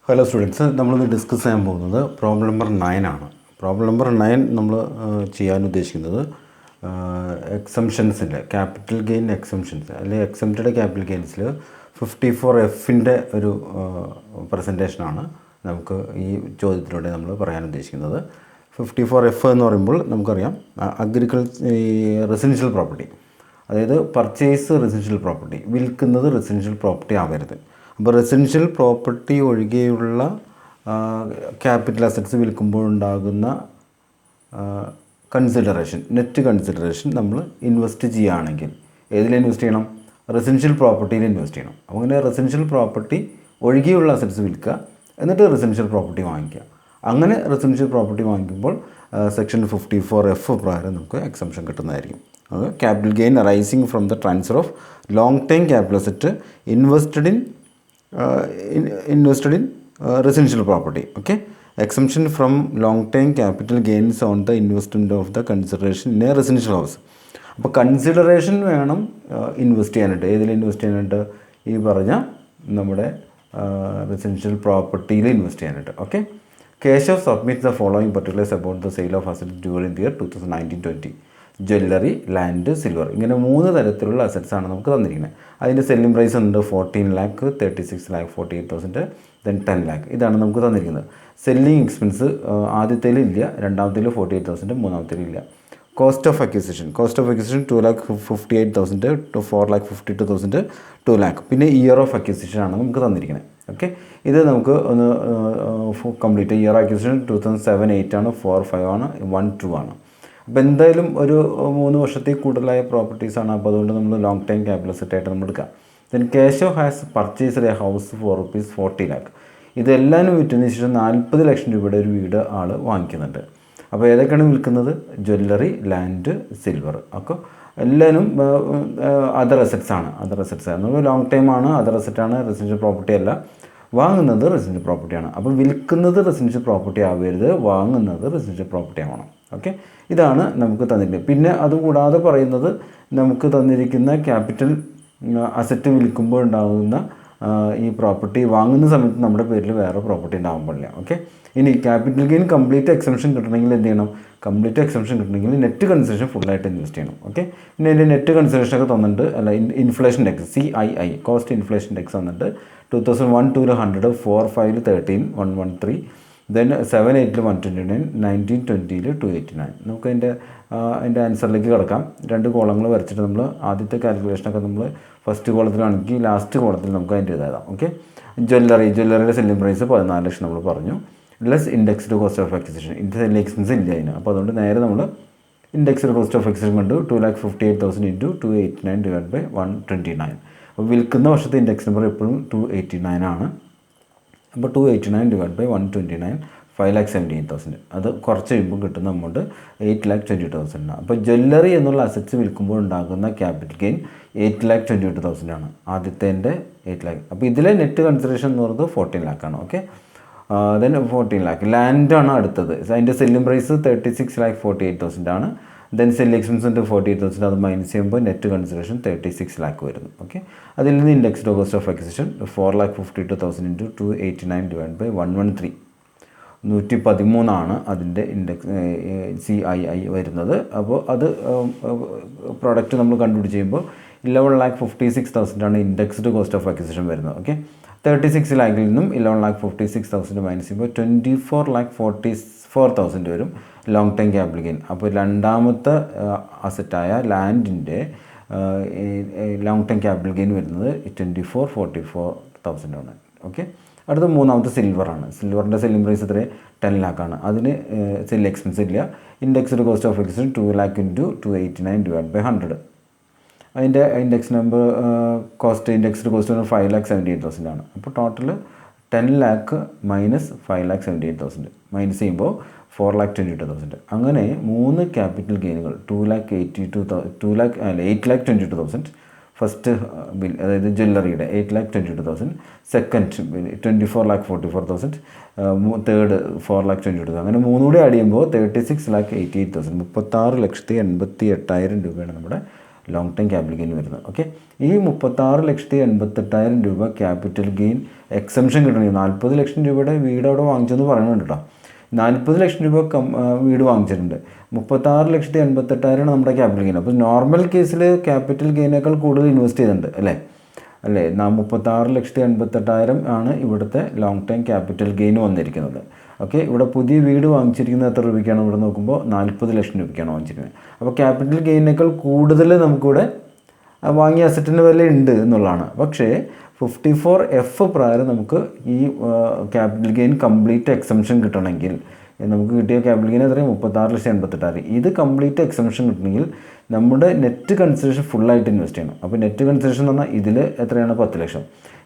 Hello students, നമ്മളിന്ന് discuss ചെയ്യാൻ പോകുന്നത് പ്രോബ്ലം നമ്പർ 9 ആണ്. പ്രോബ്ലം നമ്പർ 9 നമ്മൾ ചെയ്യാൻ ഉദ്ദേശിക്കുന്നത് എക്സംഷൻസിൻ്റെ ക്യാപിറ്റൽ ഗെയിൻ എക്സംഷൻസ് അല്ലെങ്കിൽ എക്സംപ്റ്റഡ് ക്യാപിറ്റൽ ഗെയിൻസിൽ 54Fൻ്റെ ഒരു പ്രസൻറ്റേഷനാണ് നമുക്ക് ഈ ചോദ്യത്തിലൂടെ നമ്മൾ പറയാൻ ഉദ്ദേശിക്കുന്നത്. 54F എന്ന് പറയുമ്പോൾ നമുക്കറിയാം റെസിഡൻഷ്യൽ പ്രോപ്പർട്ടി, അതായത് പർച്ചേസ് റെസിഡൻഷ്യൽ പ്രോപ്പർട്ടി, വിൽക്കുന്നത് റെസിഡൻഷ്യൽ പ്രോപ്പർട്ടി ആവരുത്. അപ്പോൾ റെസിഡൻഷ്യൽ പ്രോപ്പർട്ടി ഒഴികെയുള്ള ക്യാപിറ്റൽ അസറ്റ്സ് വിൽക്കുമ്പോഴുണ്ടാകുന്ന കൺസിഡറേഷൻ, നെറ്റ് കൺസിഡറേഷൻ നമ്മൾ ഇൻവെസ്റ്റ് ചെയ്യുകയാണെങ്കിൽ ഏതിൽ ഇൻവെസ്റ്റ് ചെയ്യണം? റെസിഡൻഷ്യൽ പ്രോപ്പർട്ടിയിൽ ഇൻവെസ്റ്റ് ചെയ്യണം. അപ്പോൾ അങ്ങനെ റെസിഡൻഷ്യൽ പ്രോപ്പർട്ടി ഒഴികെയുള്ള അസറ്റ്സ് വിൽക്കുക, എന്നിട്ട് റെസിഡൻഷ്യൽ പ്രോപ്പർട്ടി വാങ്ങിക്കുക. അങ്ങനെ റെസിഡൻഷ്യൽ പ്രോപ്പർട്ടി വാങ്ങിക്കുമ്പോൾ സെക്ഷൻ 54F പ്രകാരം നമുക്ക് എക്സംഷൻ കിട്ടുന്നതായിരിക്കും. അത് capital gain arising from the transfer of long time capital asset invested in residential property. Okay, exemption from long time capital gains on the investment of the consideration in a residential house. അപ്പോൾ consideration വേണം invest ചെയ്യാനായിട്ട്. ഏതിൽ invest ചെയ്യാനായിട്ട്? ഈ പറഞ്ഞ നമ്മുടെ residential പ്രോപ്പർട്ടിയിൽ invest ചെയ്യാനായിട്ട്. Okay, Keshav submit the following particulars about the sale of asset during the year 2019-20. Jewellery, land, silver, ഇങ്ങനെ 3 തരത്തിലുള്ള അസറ്റ്സാണ് നമുക്ക് തന്നിരിക്കുന്നത്. അതിൻ്റെ സെല്ലിംഗ് പ്രൈസ് ഉണ്ട് 14 lakh, 36 lakh, 48,000, ദെൻ 10 lakh. ഇതാണ് നമുക്ക് തന്നിരിക്കുന്നത്. സെല്ലിംഗ് എക്സ്പെൻസ് ആദ്യത്തേൽ ഇല്ല, രണ്ടാമത്തേൽ 48,000, മൂന്നാമത്തേൽ ഇല്ല. Cost of acquisition 2,58,000 to 4,52,000, 2 lakh. പിന്നെ ഇയർ ഓഫ് അക്വിസിഷൻ ആണ് നമുക്ക് തന്നിരിക്കുന്നത്. ഓക്കെ, ഇത് നമുക്ക് ഒന്ന് കംപ്ലീറ്റ്. ഇയർ അക്വിസിഷൻ 2007-8 ആണ്, 4-5 ആണ്, 1-2 ആണ്. അപ്പോൾ എന്തായാലും ഒരു 3 വർഷത്തിൽ കൂടുതലായ പ്രോപ്പർട്ടീസാണ്. അപ്പോൾ അതുകൊണ്ട് നമ്മൾ ലോങ് ടൈം ക്യാപിറ്റൽ അസറ്റായിട്ട് നമ്മൾ എടുക്കാം. Then Keshav has purchased A house four ₹40 lakh. ഇതെല്ലാം വിറ്റതിന് ശേഷം 40 ലക്ഷം രൂപയുടെ ഒരു വീട് ആൾ വാങ്ങിക്കുന്നുണ്ട്. അപ്പോൾ ഏതൊക്കെയാണ് വിൽക്കുന്നത്? Jewellery, land, silver. അപ്പോൾ എല്ലാവരും അതർ അസറ്റ്സ് ആണ്. നമ്മൾ ലോങ് ടൈം ആണ്, അതർ അസറ്റാണ്, റെസിഡൻഷ്യൽ പ്രോപ്പർട്ടി അല്ല. വാങ്ങുന്നത് റെസിഡൻഷ്യൽ പ്രോപ്പർട്ടിയാണ്. അപ്പോൾ വിൽക്കുന്നത് റെസിഡൻഷ്യൽ പ്രോപ്പർട്ടി ആവരുത്, വാങ്ങുന്നത് റെസിഡൻഷ്യൽ പ്രോപ്പർട്ടി ആവണം. ഓക്കെ, ഇതാണ് നമുക്ക് തന്നിരിക്കുന്നത്. പിന്നെ അതുകൂടാതെ പറയുന്നത് നമുക്ക് തന്നിരിക്കുന്ന ക്യാപിറ്റൽ അസറ്റ് വിൽക്കുമ്പോൾ ഉണ്ടാകുന്ന ഈ പ്രോപ്പർട്ടി വാങ്ങുന്ന സമയത്ത് നമ്മുടെ പേരിൽ വേറെ പ്രോപ്പർട്ടി ഉണ്ടാകാൻ പാടില്ല. ഓക്കെ, ഇനി ക്യാപിറ്റൽ ഗെയിൻ കംപ്ലീറ്റ് എക്സംഷൻ കിട്ടണമെങ്കിൽ എന്ത് ചെയ്യണം? കംപ്ലീറ്റ് എക്സംഷൻ കിട്ടണമെങ്കിൽ നെറ്റ് കൺസിഡറേഷൻ ഫുള്ളായിട്ട് ഇൻവെസ്റ്റ് ചെയ്യണം. ഓക്കെ, പിന്നെ അതിൻ്റെ നെറ്റ് കൺസിഡറേഷനൊക്കെ തന്നിട്ടുണ്ട്. അല്ല, inflation tax CII, cost inflation tax തന്നിട്ട് 2001 to 100, 4, 5, 13, 113, ദെൻ 7, 8, 129, 19, 20, 289. നമുക്ക് അതിൻ്റെ ആൻസറിലേക്ക് കിടക്കാം. 2 കോളങ്ങൾ വരച്ചിട്ട് നമ്മൾ ആദ്യത്തെ കാൽക്കുലേഷനൊക്കെ നമ്മൾ ഫസ്റ്റ് കോളത്തിലാണെങ്കിൽ ലാസ്റ്റ് കോളത്തിൽ നമുക്ക് അതിൻ്റെ എഴുതാം. ഓക്കെ, ജ്വല്ലറിയുടെ സെല്ലിംഗ് പ്രൈസ് 14 ലക്ഷം നമ്മൾ പറഞ്ഞു, less indexed cost of acquisition. ഇതിൻ്റെ സെല്ലിംഗ് എക്സ്പെൻസ് ഇല്ല അതിന്. അപ്പോൾ അതുകൊണ്ട് നേരെ നമ്മൾ ഇൻഡെക്സ്ഡ് കോസ്റ്റ് ഓഫ് അക്വിസിഷൻ കണ്ടു. 2,58,000 into 289 divided by 129. അപ്പോൾ വിൽക്കുന്ന വർഷത്തെ ഇൻഡെക്സ് നമ്പർ എപ്പോഴും 289 ആണ്. അപ്പോൾ 289 divided by 129, 5,78,000. അത് കുറച്ച് കഴിയുമ്പോൾ കിട്ടുന്ന എമൗണ്ട് 8,22,000 ആണ്. അപ്പോൾ ജ്വല്ലറി എന്നുള്ള അസറ്റ്സ് വിൽക്കുമ്പോൾ ഉണ്ടാകുന്ന ക്യാപിറ്റൽ ഗെയിൻ 8,22,000 ആണ്. ആദ്യത്തേൻ്റെ 8 lakh. അപ്പോൾ ഇതിലെ നെറ്റ് കൺസിഡറേഷൻ എന്ന് പറയുന്നത് 14 lakh ആണ്. Okay, then 14 lakh. ലാൻഡാണ് അടുത്തത്. അതിൻ്റെ സെല്ലിംഗ് പ്രൈസ് 36,48,000 ആണ്. ദെൻ സെൽ എക്സ്പെൻസ് 48,000, അത് മൈനസ് ചെയ്യുമ്പോൾ നെറ്റ് കൺസിഡറേഷൻ 36 lakh വരുന്നു. ഓക്കെ, അതിൽ നിന്ന് indexed cost of acquisition 4,52,000 into 289 divided by 113, 113 ആണ് അതിൻ്റെ ഇൻഡെക്സ് CII വരുന്നത്. അപ്പോൾ അത് പ്രോഡക്റ്റ് നമ്മൾ കണ്ടുപിടിച്ച് ചെയ്യുമ്പോൾ 11,56,000 ആണ് ഇൻഡെക്സ്ഡ് കോസ്റ്റ് ഓഫ് അക്വിസിഷൻ വരുന്നത്. ഓക്കെ, 36 lakh നിന്നും 11,56,000 മൈനസ് ചെയ്യുമ്പോൾ 24,44,000 വരും ലോങ് ടൈം ക്യാപിറ്റൽ ഗെയിൻ. അപ്പോൾ രണ്ടാമത്തെ അസറ്റായ ലാൻഡിൻ്റെ ലോങ് ടൈം ക്യാപിറ്റൽ ഗെയിൻ വരുന്നത് 24,44,000 ആണ്. ഓക്കെ, അടുത്ത മൂന്നാമത്തെ സിൽവറാണ്. സിൽവറിൻ്റെ സെല്ലിംഗ് പ്രൈസ് എത്ര? 10 lakh ആണ്. അതിന് സെൽ എക്സ്പെൻസ് ഇല്ല. Indexed cost of acquisition 2 lakh into 289 divided by 100. അതിൻ്റെ ഇൻഡെക്സ് നമ്പർ ഇൻഡെക്സ്ഡ് കോസ്റ്റ് 5,78,000 ആണ്. അപ്പോൾ ടോട്ടൽ 10 lakh മൈനസ് 5,78,000 മൈനസ് ചെയ്യുമ്പോൾ 4,22,000. അങ്ങനെ 3 ക്യാപിറ്റൽ ഗെയിനുകൾ 8,22,000 ഫസ്റ്റ് ബിൽ, അതായത് ജ്വല്ലറിയുടെ 8,22,000, സെക്കൻഡ് ബിൽ 24,44,000, തേർഡ് 4,22,000. അങ്ങനെ 3 കൂടി ആഡ് ചെയ്യുമ്പോൾ 36,88,000, 36,88,000 രൂപയാണ് നമ്മുടെ ലോങ് ടൈം ക്യാപിറ്റൽ ഗെയിൻ വരുന്നത്. ഓക്കെ, ഈ 36,88,000 രൂപ ക്യാപിറ്റൽ ഗെയിൻ എക്സംഷൻ കിട്ടണമെങ്കിൽ 40 ലക്ഷം രൂപയുടെ വീട് അവിടെ വാങ്ങിച്ചെന്ന് പറയുന്നുണ്ട് കേട്ടോ. 40 ലക്ഷം രൂപ വീട് വാങ്ങിച്ചിട്ടുണ്ട്, 36,88,000 നമ്മുടെ ക്യാപിറ്റൽ ഗെയിൻ. അപ്പോൾ നോർമൽ കേസിൽ ക്യാപിറ്റൽ ഗെയിനേക്കാൾ കൂടുതൽ ഇൻവെസ്റ്റ് ചെയ്തിട്ടുണ്ട് അല്ലേ. 36,88,000 ആണ് ഇവിടുത്തെ ലോങ് ടൈം ക്യാപിറ്റൽ ഗെയിൻ വന്നിരിക്കുന്നത്. ഓക്കെ, ഇവിടെ പുതിയ വീട് വാങ്ങിച്ചിരിക്കുന്നത് എത്ര രൂപയ്ക്കാണ്? ഇവിടെ നോക്കുമ്പോൾ 40 ലക്ഷം രൂപയ്ക്കാണ് വാങ്ങിച്ചിരിക്കുന്നത്. അപ്പോൾ ക്യാപിറ്റൽ ഗെയിനേക്കാൾ കൂടുതൽ നമുക്കിവിടെ വാങ്ങിയ അസറ്റിൻ്റെ വില ഉണ്ട് എന്നുള്ളതാണ്. പക്ഷേ 54F പ്രകാരം നമുക്ക് ഈ ക്യാപിറ്റൽ ഗെയിൻ കംപ്ലീറ്റ് എക്സംഷൻ കിട്ടണമെങ്കിൽ നമുക്ക് കിട്ടിയ ക്യാപിറ്റൽ ഗെയിൻ എത്രയും 36,88,000. ഇത് കംപ്ലീറ്റ് എക്സംഷൻ കിട്ടണമെങ്കിൽ നമ്മുടെ നെറ്റ് കൺസിഡറേഷൻ ഫുള്ളായിട്ട് ഇൻവെസ്റ്റ് ചെയ്യണം. അപ്പോൾ നെറ്റ് കൺസിഡറേഷൻ എന്ന് പറഞ്ഞാൽ ഇതിൽ എത്രയാണ്? 10 ലക്ഷം.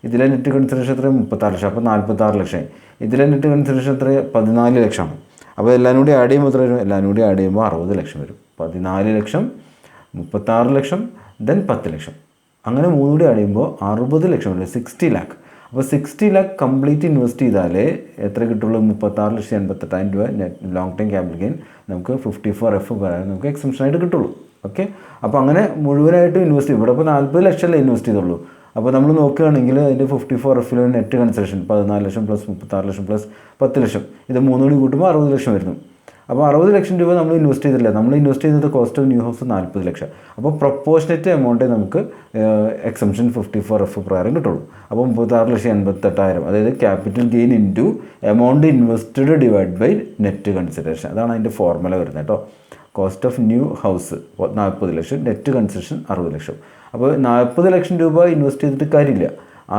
ഇതിലെ നെറ്റ് കൺസിഡറേഷൻ എത്രയും 36 ലക്ഷം. അപ്പോൾ 46 ലക്ഷം. ഇതിലെ നെറ്റ് കൺസിഡറേഷൻ എത്ര? 14 ലക്ഷമാണ്. അപ്പോൾ എല്ലാം കൂടി ആഡ് ചെയ്യുമ്പോൾ എത്ര വരും? എല്ലാം കൂടി ആഡ് ചെയ്യുമ്പോൾ 60 ലക്ഷം വരും. 14 ലക്ഷം, 36 ലക്ഷം, ദെൻ 10 ലക്ഷം. അങ്ങനെ മൂന്നും കൂടി ആഡ് ചെയ്യുമ്പോൾ 60 ലക്ഷം വരും, 60 ലാക്ക്. അപ്പോൾ 60 ലാക്ക് കംപ്ലീറ്റ് ഇൻവെസ്റ്റ് ചെയ്താലേ എത്ര കിട്ടുള്ളൂ? 36,88,000 രൂപ net long time capital gain നമുക്ക് 54F പ്രകാരം നമുക്ക് എക്സംഷനായിട്ട് കിട്ടുള്ളൂ. ഓക്കെ, അപ്പോൾ അങ്ങനെ മുഴുവനായിട്ട് ഇൻവെസ്റ്റ് ചെയ്യും. ഇവിടെ ഇപ്പോൾ 40 ലക്ഷമല്ലേ ഇൻവെസ്റ്റ് ചെയ്തുള്ളൂ. അപ്പോൾ നമ്മൾ നോക്കുകയാണെങ്കിൽ അതിൻ്റെ 54F നെറ്റ് കൺസിഡറേഷൻ 14 ലക്ഷം പ്ലസ് 36 ലക്ഷം പ്ലസ് 10 ലക്ഷം, ഇത് മൂന്നും കൂടി കൂട്ടുമ്പോൾ 60 ലക്ഷം വരുന്നു. അപ്പോൾ 60 ലക്ഷം രൂപ നമ്മൾ ഇൻവെസ്റ്റ് ചെയ്തില്ല. നമ്മൾ ഇൻവെസ്റ്റ് ചെയ്തത് കോസ്റ്റ് ഓഫ് ന്യൂ ഹൗസ് 40 ലക്ഷം. അപ്പോൾ പ്രൊപ്പോർഷനേറ്റ് എമൗണ്ടേ നമുക്ക് എക്സംഷൻ 54F പ്രകാരം കിട്ടുള്ളൂ. അപ്പോൾ 36,88,000 അതായത് capital gain into amount invested divide by net consideration. അതാണ് അതിൻ്റെ ഫോർമുല വരുന്നത് കേട്ടോ. Cost of new house 40 lakh, net consideration 60 lakh. അപ്പോൾ 40 ലക്ഷം രൂപ ഇൻവെസ്റ്റ് ചെയ്തിട്ട് കാര്യമില്ല,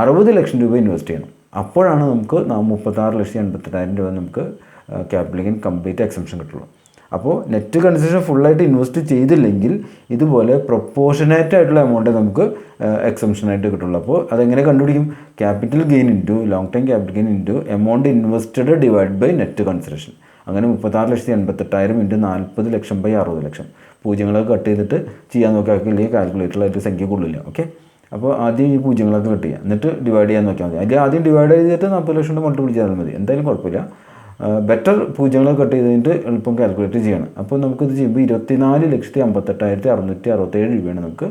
60 ലക്ഷം രൂപ ഇൻവെസ്റ്റ് ചെയ്യണം. അപ്പോഴാണ് നമുക്ക് 36,88,000 രൂപ നമുക്ക് ക്യാപിറ്റൽ ഗെയിൻ കംപ്ലീറ്റ് എക്സംഷൻ കിട്ടുള്ളൂ. അപ്പോൾ നെറ്റ് കൺസിഡറേഷൻ ഫുള്ളായിട്ട് ഇൻവെസ്റ്റ് ചെയ്തില്ലെങ്കിൽ ഇതുപോലെ പ്രൊപ്പോർഷനേറ്റ് ആയിട്ടുള്ള എമൗണ്ടേ നമുക്ക് എക്സംഷനായിട്ട് കിട്ടുള്ളൂ. അപ്പോൾ അതെങ്ങനെ കണ്ടുപിടിക്കും? Capital gain into long time capital gain into amount invested divide by net consideration. അങ്ങനെ 36,88,000 ഇൻറ്റു 40 ലക്ഷം ബൈ 60 ലക്ഷം. പൂജ്യങ്ങളൊക്കെ കട്ട് ചെയ്തിട്ട് ചെയ്യാൻ നോക്കിയാൽ അല്ലെങ്കിൽ കാൽക്കുലേറ്ററിലായിട്ട് സംഖ്യ കൊള്ളില്ല. ഓക്കെ, അപ്പോൾ ആദ്യം ഈ പൂജ്യങ്ങളൊക്കെ കട്ട് ചെയ്യുക, എന്നിട്ട് ഡിവൈഡ് ചെയ്യാൻ നോക്കിയാൽ മതി. അല്ലെങ്കിൽ ആദ്യം ഡിവൈഡ് ചെയ്തിട്ട് 40 ലക്ഷം കൊണ്ട് മൾട്ടിപ്ലൈ ചെയ്താൽ മതി, എന്തായാലും കുഴപ്പമില്ല. ബെറ്റർ പൂജ്യങ്ങളൊക്കെ കട്ട് ചെയ്തിട്ട് എളുപ്പം കാൽക്കുലേറ്റ് ചെയ്യണം. അപ്പോൾ നമുക്കിത് ചെയ്യുമ്പോൾ 24,58,667 രൂപയാണ് നമുക്ക്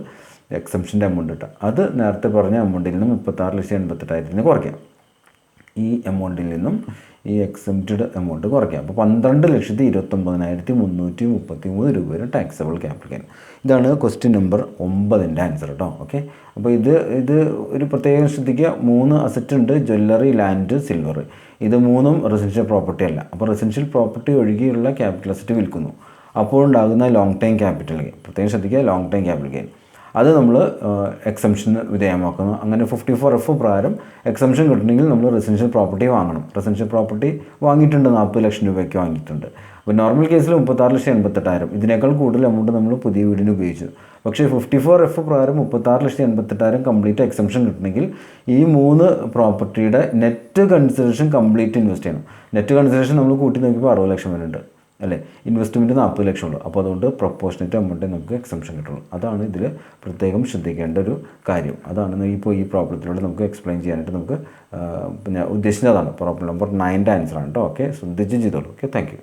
എക്സംഷൻ്റെ എമൗണ്ട് കിട്ടുക. അത് നേരത്തെ പറഞ്ഞ എമൗണ്ടിൽ നിന്നും 36,88,000 കുറയ്ക്കാം. ഈ എമൗണ്ടിൽ നിന്നും ഈ എക്സംപ്റ്റഡ് എമൗണ്ട് കുറയ്ക്കാം. അപ്പോൾ 12,29,333 രൂപ വരും ടാക്സബിൾ ക്യാപിറ്റൽ ഗെയിൻ. ഇതാണ് ക്വസ്റ്റ്യൻ നമ്പർ 9ൻ്റെ ആൻസർ കേട്ടോ. ഓക്കെ, അപ്പോൾ ഇത് ഒരു പ്രത്യേകം ശ്രദ്ധിക്കുക. 3 അസറ്റ് ഉണ്ട്: ജ്വല്ലറി, ലാൻഡ്, സിൽവർ. ഇത് മൂന്നും റെസിഡൻഷ്യൽ പ്രോപ്പർട്ടി അല്ല. അപ്പോൾ റെസിഡൻഷ്യൽ പ്രോപ്പർട്ടി ഒഴികെയുള്ള ക്യാപിറ്റൽ അസറ്റ് വിൽക്കുന്നു. അപ്പോൾ ഉണ്ടാകുന്ന ലോങ് ടൈം ക്യാപിറ്റൽ ഗെയിൻ പ്രത്യേകം ശ്രദ്ധിക്കുക. ലോങ് ടൈം ക്യാപിറ്റൽ ഗെയിൻ അത് നമ്മൾ എക്സംഷന് വിധേയമാക്കുന്നു. അങ്ങനെ 54F പ്രകാരം എക്സംഷൻ കിട്ടണമെങ്കിൽ നമ്മൾ റെസിഡൻഷ്യൽ പ്രോപ്പർട്ടി വാങ്ങണം. റെസിഡൻഷ്യൽ പ്രോപ്പർട്ടി വാങ്ങിയിട്ടുണ്ട്, 40 ലക്ഷം രൂപയ്ക്ക് വാങ്ങിയിട്ടുണ്ട്. അപ്പോൾ നോർമൽ കേസിൽ 36,88,000, ഇതിനേക്കാൾ കൂടുതൽ എമൗണ്ട് നമ്മൾ പുതിയ വീടിന് ഉപയോഗിച്ചു. പക്ഷേ 54F പ്രകാരം 36,88,000 കംപ്ലീറ്റ് എക്സംഷൻ കിട്ടണമെങ്കിൽ ഈ 3 പ്രോപ്പർട്ടിയുടെ നെറ്റ് കൺസിഡറേഷൻ കംപ്ലീറ്റ് ഇൻവെസ്റ്റ് ചെയ്യണം. നെറ്റ് കൺസിഡറേഷൻ നമ്മൾ കൂട്ടി നോക്കിയപ്പോൾ 60 ലക്ഷം വരുന്നുണ്ട് അല്ലേ. ഇൻവെസ്റ്റ്മെൻറ്റ് 40 ലക്ഷം ഉള്ളൂ. അപ്പോൾ അതുകൊണ്ട് പ്രൊപ്പോർഷനേറ്റ് എമൗണ്ടേ നമുക്ക് എക്സംഷൻ കിട്ടുള്ളൂ. അതാണ് ഇതിൽ പ്രത്യേകം ശ്രദ്ധിക്കേണ്ട ഒരു കാര്യം. അതാണ് ഇപ്പോൾ ഈ പ്രോബ്ലത്തിലൂടെ നമുക്ക് എക്സ്പ്ലെയിൻ ചെയ്യാനായിട്ട് നമുക്ക് പിന്നെ ഉദ്ദേശിച്ചതാണ്. പ്രോബ്ലം നമ്പർ 9ൻ്റെ ആൻസറാണ് കേട്ടോ. ഓക്കെ, ശ്രദ്ധിച്ച് ചെയ്തോളൂ. Okay, thank you.